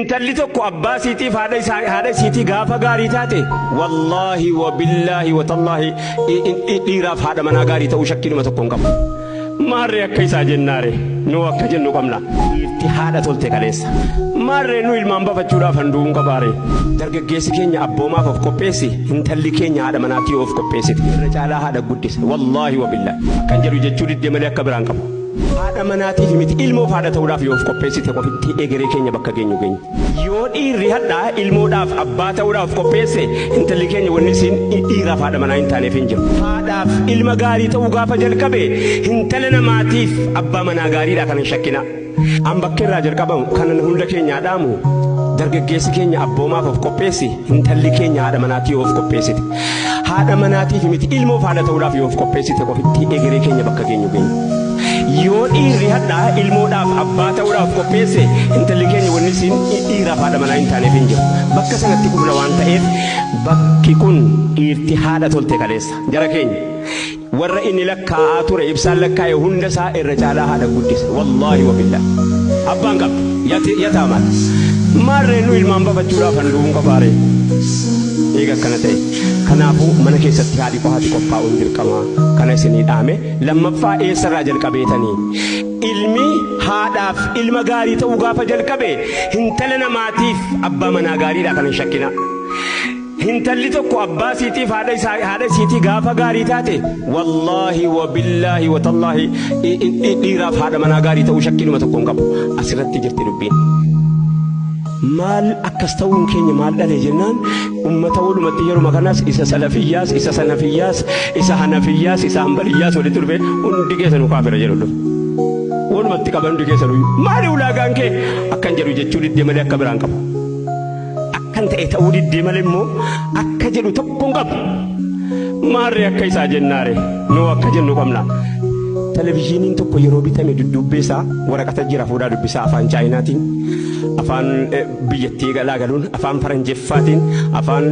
intalli tokko abbaa siitiif haadha siitii gaafa gaarii taate wallaahi wa billaahi wa tallaahi dhiiraaf haadha manaa gaarii ta'uu shakkiinuma tokko hin qabu. Maarree akka isaa jennaare nu akka jennu qabna. Dhiirti haadha tolte kaleessa. Maarree nu ilmaan bafachuudhaaf handuun qabaare. Dargaggeessi keenya abboomaaf of qopheessi, intalli keenya haadha manaatii of qopheessiti. Irra caalaa haadha guddisa. Wallaahi wa billaahi. Kan jedhu jechuu diddee malee akka biraan qabu. Haadha manaatiif miti ilmoof haadha ta'uudhaaf yoo of qopheessite qofitti egeree keenya bakka geenyu geenya. Yoo dhiirri hadhaa ilmoodhaaf abbaa ta'uudhaaf qopheesse intalli keenya wanni isiin dhiiraaf haadha manaa hin taaneef hin jiru. Haadhaaf ilma gaarii ta'uu gaafa jalqabe intala namaatiif abbaa manaa gaariidha kan hin shakkina. An bakka irraa jalqabamu kanan hunda keenyaa dhaamu dargaggeessi keenya abboomaaf of qopheessi intalli keenya haadha manaatii of qopheessite. Haadha manaatiif miti ilmoof haadha ta'uudhaaf yoo of qopheessite qofitti egeree keenya bakka geenyu geenya. Yoo dhiirri hadhaa ilmoodhaaf abbaa ta'uudhaaf qopheesse intalli keenya wanni isiin dhiiraaf haadha manaa hin taaneef hin jiru. Bakka sanatti qubna waan ta'eef bakki kun dhiirti haadha tolte kaleessa. Jara keenya warra inni lakkaa'aa ture ibsaan lakkaa'e hunda isaa irra caalaa haadha guddise. Wallaahi wa billaahi. Abbaan qabdu yataamaan. Maarree nu ilmaan bafachuudhaaf handuun qabaare. Eega akkana ta'e. Kanaafuu mana keessatti haadhi qophaa'uun dirqama. Kana isinii dhaame lammaffaa eessarraa jalqabeetanii ilmi haadhaaf ilma gaarii ta'uu gaafa jalqabe intala namaatiif abbaa manaa gaariidha kan hin shakkina. Intalli tokko abbaa siitiif haadha siitii gaafa gaarii taate wallaahi wa billaahi wa tallaahi dhiiraaf haadha manaa gaarii ta'uu shakkiinuma tokko hin qabu. Asirratti jirti dubbiin. Maal akkas ta'uun keenya maal dhalee jennaan ummata walumatti yeruma kanas isa salafiyyaas isa sanafiyyaas isa hanafiyyaas isa hanbaliyyaas walitti dhufe hundi keessanuu kaafira jedhu walumatti qaban hundi keessanuu maali ulaagaan kee akkan jedhu jechuu diddee malee akka biraan qabu akkan ta'e ta'uu diddee malee immoo akka jedhu tokko hin qabu. Maarree akka isaa jennaare nuu akka jennu qabna. Televizyiiniin tokko yeroo bitame dudduubbeessaa waraqata jira fuudhaa dubbisaa afaan chaayinaatiin afaan biyyattii galaa galuun afaan faranjeeffaatiin afaan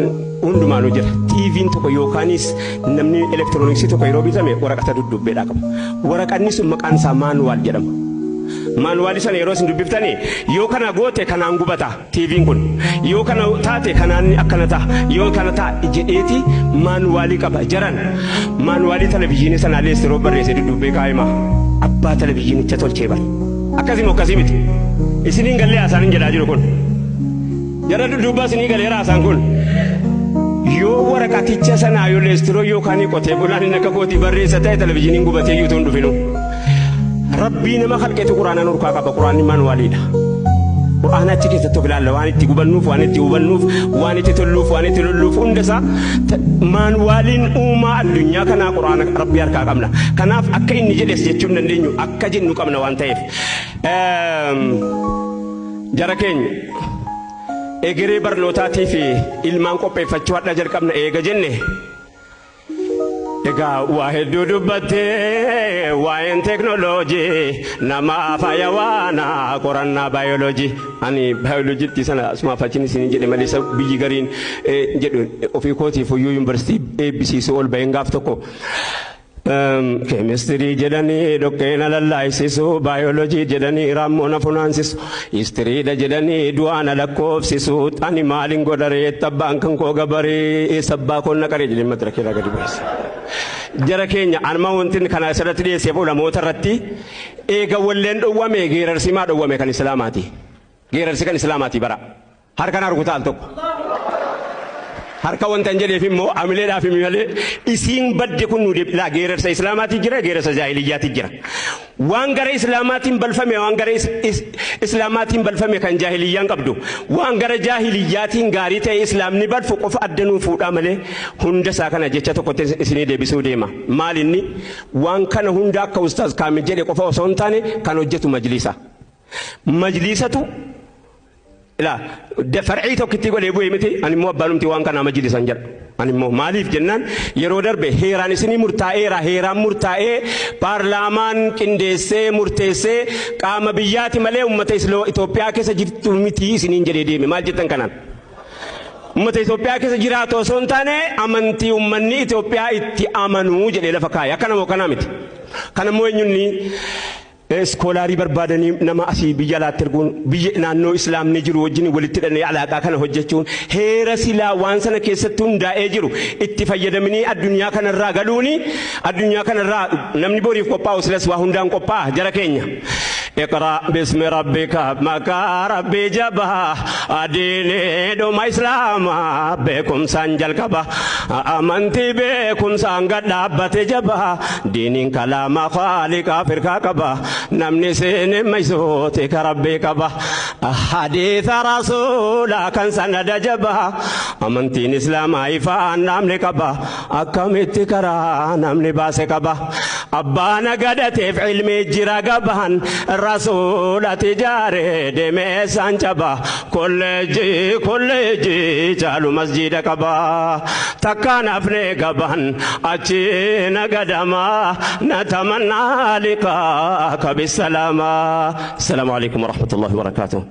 hundumaanuu jira. TV'n tokko yookaanis namni elektirooniksii tokko yeroo bitame waraqata dudduubbeedhaa qaba. Waraqanni sun maqaan isaa maanuwaal jedhama. Maanuwaalii sana yeroo isin dubbiftanii yoo kana goote kanaan gubata TV'n kun yoo kana taate kanaan akkana ta'a yoo kana ta'a jedheeti maanuwaalii qaba. Jaran maanuwaalii televizyiinii sanaa lees yeroo barreesse dudduubbee kaa'ima abbaa televizyiinicha tolchee bara. Akkasii akkasii miti. Isiniin gallee haasaan hin jedhaa jiru kun. Jara dudduubbaa isinii galee haasaan kun. Yoo waraqaticha sanaa yoo leestiroo yookaan qotee bulaan inni akka kootii barreessa ta'e televizyiiniin gubatee iyyuu ta'uun dhufinu. Rabbii nama halkeetu quraana nurkaa qaba. Quraanni maanuwaaliidha. Quraana achi keessatti of ilaalla waan itti gubannuuf waan itti hubannuuf waan itti tolluuf waan itti lolluuf hundasaa maanuwaaliin uumaa addunyaa kanaa quraana rabbii harkaa qabna. Kanaaf akka inni jedhes jechuu hin dandeenyu akka jennu qabna waan ta'eef. Jara keenya egeree barnootaatii fi ilmaan qopheeffachuu hadha jalqabna eega jenne. Egaa waa hedduu dubbattee waa'een teeknooloojii nama faayawaana qorannaa baayoloojii. Ani baayoloojiitti sana asumaaf achiin isin jedhe malee biyyi gariin jedhu ofii kootiif iyyuu yuunivarsiitii eebbisiisuu ol baheen gaaf tokko. Keemistirii jedhanii dhoqqeena lallaayisisu baayoloojii jedhanii raammoona funaansisu histiriidha jedhanii du'aana lakkoofsisu ani maaliin godharee tabbaan kan koo gabaree sabbaa koon naqaree jedhee madirakirraa gadi baase. Jara keenya anuma wanti kana asirratti dhiyeesseef ulamoota irratti eega walleen dhowwame geerarsi maa dhowwame kan islaamaati. Geerarsi kan islaamaati bara harkaan arguu taal tokko. Harka wanta hin jedheef immoo amileedhaaf malee isiin badde kun nu deebi'aa geerarsa islaamaatii jira geerarsa jaahiliyyaati jira. Waan gara islaamaatiin balfame waan gara islaamaatiin balfame kan jaahiliyyaan qabdu waan gara jaahiliyyaatiin gaarii ta'e islaamni balfu qofa addanuu fuudhaa malee hunda isaa kana jecha tokkotti isinii deebisuu deema. Maal inni waan kana hunda akka ustaaz Kaamil jedhe qofa osoo hin taane kan hojjetu majlisa. Majlisatu لا فرعي توكتي قولي بوي متي أنا مو أبانم تيوان كنا مجلس أنجر أنا مو ماليف جنان يرودر به هيران سني مرتاء هيران مرتاء برلمان كندسة مرتسة كام بيجات ملأ أمة إسلام إثيوبيا كسجت متي سنين جديدة مال جتن كنان أمة إثيوبيا كسجرات وسنتانة أمنتي أمني إثيوبيا إتي أمنو جديد فكايا كنا مو كنا متي كنا مو ينني اسكولاري بربادني نما أسي بيجلا ترجون بيجنا نو إسلام نجرو وجني ولتدني على كأكن هجتون هيرسلا وانسنا كيستون دا أجرو اتفاجد مني الدنيا كان الراجلوني الدنيا كان الرا نمني بوري كوبا وسلس وهندان كوبا جرا كينيا اقرأ باسم ربك مكا ربي جبا أديني دوم إسلام بكم سانجل كبا أمنتي بكم سانجد دابت جبا دين كلام خالق فرقا كبا نمني سين ميسوتي كربي كبا حديث رسول كان سند جبا أمنتي إسلام إيفان نمني كبا أكمت كرا نمني باس كبا أبانا قدتي في علمي جرا قبهن رسول تجاري دمي سانجبا كل جي جالو مسجد كبا تكان أفني قبهن أجينا قدما نتمنى لقاك بالسلامة. السلام عليكم ورحمة الله وبركاته.